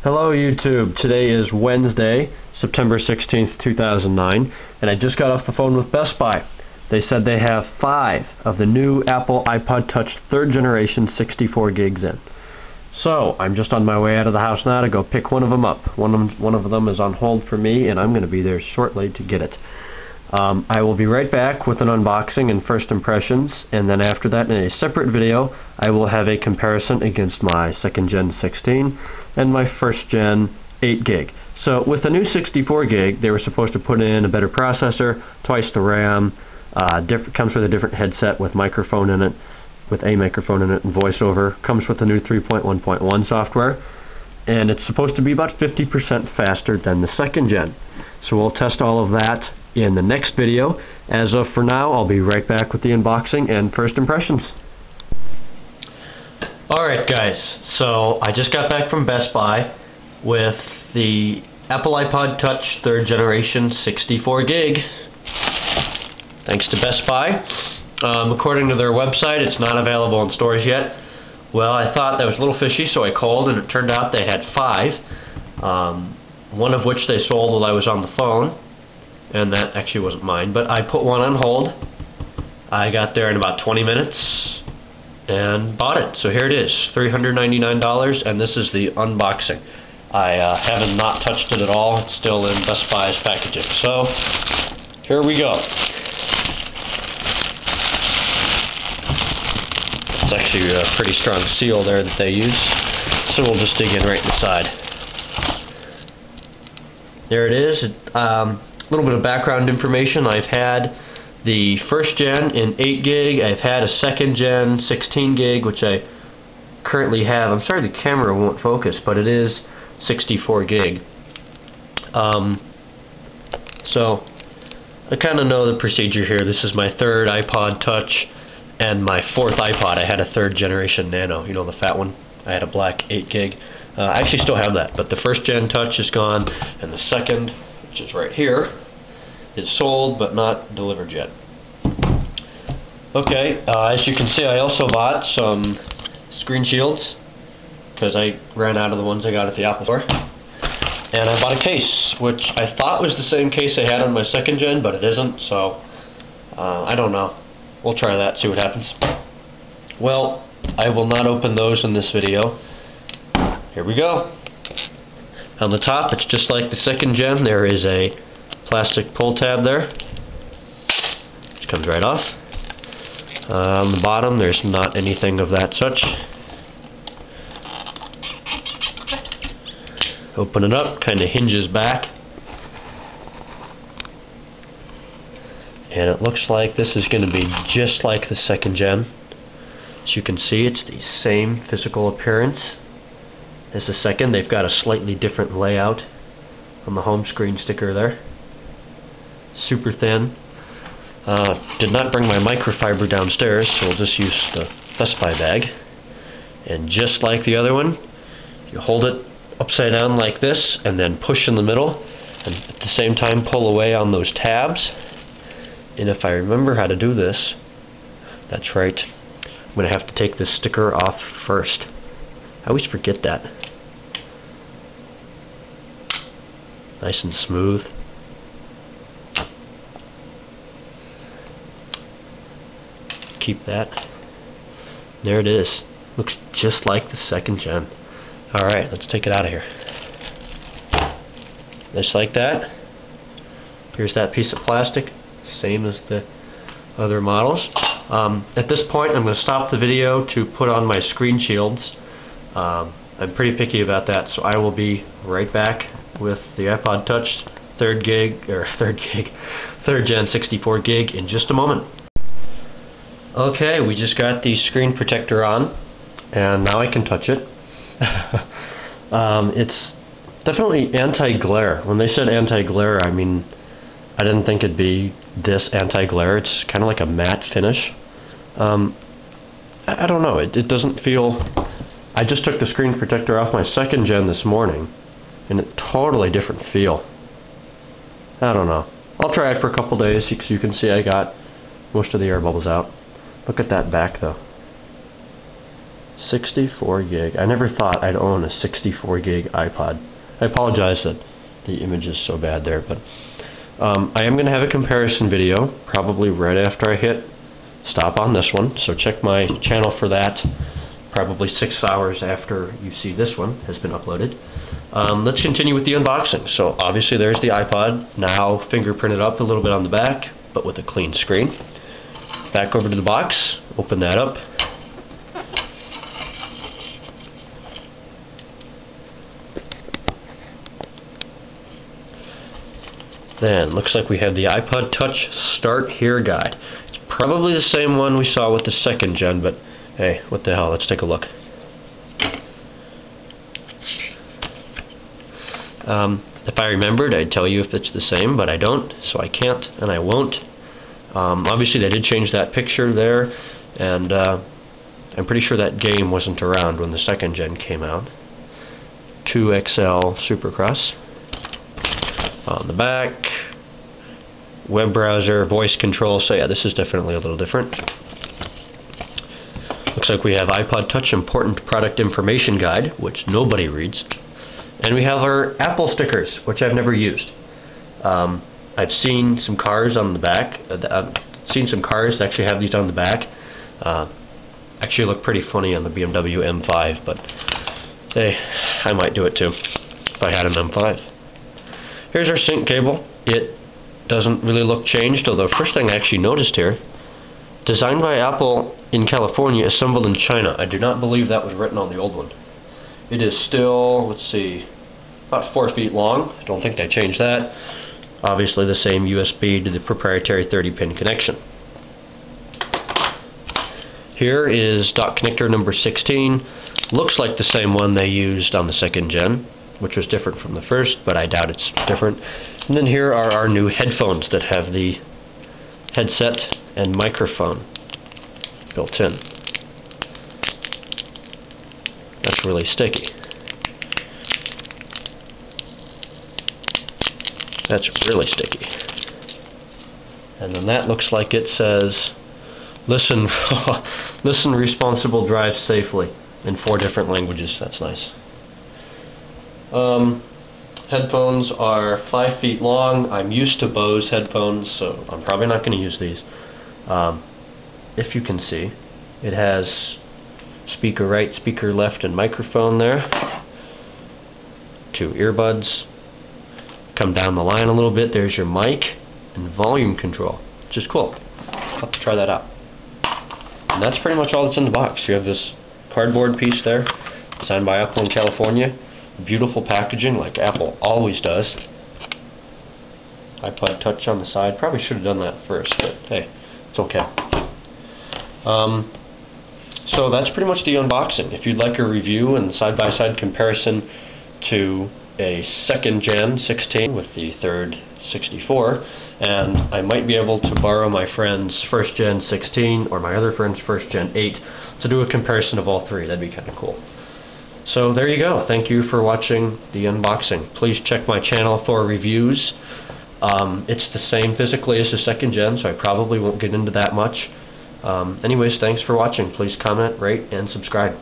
Hello YouTube, today is Wednesday, September 16th, 2009, and I just got off the phone with Best Buy. They said they have 5 of the new Apple iPod Touch 3rd generation 64 gigs in. So, I'm just on my way out of the house now to go pick one of them up. One of them is on hold for me, and I'm going to be there shortly to get it. I will be right back with an unboxing and first impressions, and then after that, in a separate video, I will have a comparison against my 2nd gen 16 and my 1st gen 8 gig. So with the new 64 gig, they were supposed to put in a better processor, twice the RAM, comes with a different headset with microphone in it, with a microphone in it and voiceover, comes with the new 3.1.1 software, and it's supposed to be about 50% faster than the 2nd gen. So we'll test all of that in the next video. As of for now, I'll be right back with the unboxing and first impressions. Alright guys, so I just got back from Best Buy with the Apple iPod Touch 3rd generation 64 gig. Thanks to Best Buy. According to their website, it's not available in stores yet. Well, I thought that was a little fishy, so I called and it turned out they had 5. One of which they sold while I was on the phone, and that actually wasn't mine, but I put one on hold. I got there in about 20 minutes and bought it. So here it is, $399, and this is the unboxing. I haven't not touched it at all. It's still in Best Buy's packaging. So here we go. It's actually a pretty strong seal there that they use. So we'll just dig in right inside. There it is. A little bit of background information. I've had the 1st gen in 8 gig. I've had a 2nd gen 16 gig, which I currently have. I'm sorry the camera won't focus, but it is 64 gig. So I kind of know the procedure here. This is my 3rd iPod Touch and my 4th iPod. I had a 3rd generation Nano, you know, the fat one. I had a black 8 gig. I actually still have that, but the 1st gen Touch is gone, and the 2nd, which is right here, is sold but not delivered yet. Okay, as you can see, I also bought some screen shields because I ran out of the ones I got at the Apple store. And I bought a case, which I thought was the same case I had on my 2nd gen, but it isn't, so I don't know. We'll try that, see what happens. Well, I will not open those in this video. Here we go. On the top, it's just like the 2nd gen. There is a plastic pull tab there, which comes right off. On the bottom, there's not anything of that such. Open it up, kind of hinges back. And it looks like this is going to be just like the 2nd gen. As you can see, it's the same physical appearance as the 2nd. They've got a slightly different layout on the home screen sticker there. Super thin. Did not bring my microfiber downstairs, so we'll just use the Best Buy bag. And just like the other one, you hold it upside down like this and then push in the middle, and at the same time pull away on those tabs. And if I remember how to do this, that's right, I'm going to have to take this sticker off first. I always forget that. Nice and smooth. Keep that. There it is. Looks just like the 2nd gen. Alright, let's take it out of here. Just like that. Here's that piece of plastic. Same as the other models. At this point, I'm going to stop the video to put on my screen shields. I'm pretty picky about that, so I will be right back with the iPod Touch 3rd gen 64 gig in just a moment. Okay, we just got the screen protector on, and now I can touch it. It's definitely anti-glare. When they said anti-glare, I mean, I didn't think it'd be this anti-glare. It's kind of like a matte finish. I don't know, it doesn't feel... I just took the screen protector off my 2nd gen this morning, and a totally different feel. I don't know. I'll try it for a couple days, so you can see I got most of the air bubbles out. Look at that back though. 64 gig. I never thought I'd own a 64 gig iPod. I apologize that the image is so bad there, but I am going to have a comparison video probably right after I hit stop on this one, so check my channel for that probably 6 hours after you see this one has been uploaded. Let's continue with the unboxing. So obviously there's the iPod, now fingerprinted up a little bit on the back, but with a clean screen. Back over to the box, open that up. Then looks like we have the iPod Touch Start Here guide. It's probably the same one we saw with the second gen, but hey, what the hell, let's take a look. If I remembered, I'd tell you if it's the same, but I don't, so I can't and I won't. Obviously they did change that picture there, and I'm pretty sure that game wasn't around when the second gen came out. 2XL Supercross. On the back, web browser, voice control, so yeah, this is definitely a little different. Looks like we have iPod Touch Important Product Information Guide, which nobody reads. And we have our Apple stickers, which I've never used. I've seen some cars on the back. I've seen some cars that actually have these on the back. Actually look pretty funny on the BMW M5, but hey, I might do it too if I had an M5. Here's our sync cable. It doesn't really look changed, although first thing I actually noticed here, designed by Apple in California, assembled in China. I do not believe that was written on the old one. It is still, let's see, about 4 feet long. I don't think they changed that. Obviously the same USB to the proprietary 30-pin connection. Here is dock connector number 16. Looks like the same one they used on the second gen, which was different from the first, but I doubt it's different. And then here are our new headphones that have the headset and microphone built in. That's really sticky. That's really sticky. And then that looks like it says, listen, listen responsible, drive safely, in 4 different languages. That's nice. Headphones are 5 feet long. I'm used to Bose headphones, so I'm probably not going to use these. If you can see, it has speaker right, speaker left, and microphone there. 2 earbuds. Come down the line a little bit, there's your mic and volume control, which is cool. I'll have to try that out. And that's pretty much all that's in the box. You have this cardboard piece there, designed by Apple in California. Beautiful packaging, like Apple always does. iPod Touch on the side. Probably should have done that first, but hey, it's okay. So that's pretty much the unboxing. If you'd like a review and side-by-side comparison to a second gen 16 with the third 64, and I might be able to borrow my friend's first gen 16 or my other friend's first gen 8 to do a comparison of all 3. That'd be kind of cool. So there you go. Thank you for watching the unboxing. Please check my channel for reviews. It's the same physically as the second gen, so I probably won't get into that much. Anyways, thanks for watching. Please comment, rate, and subscribe.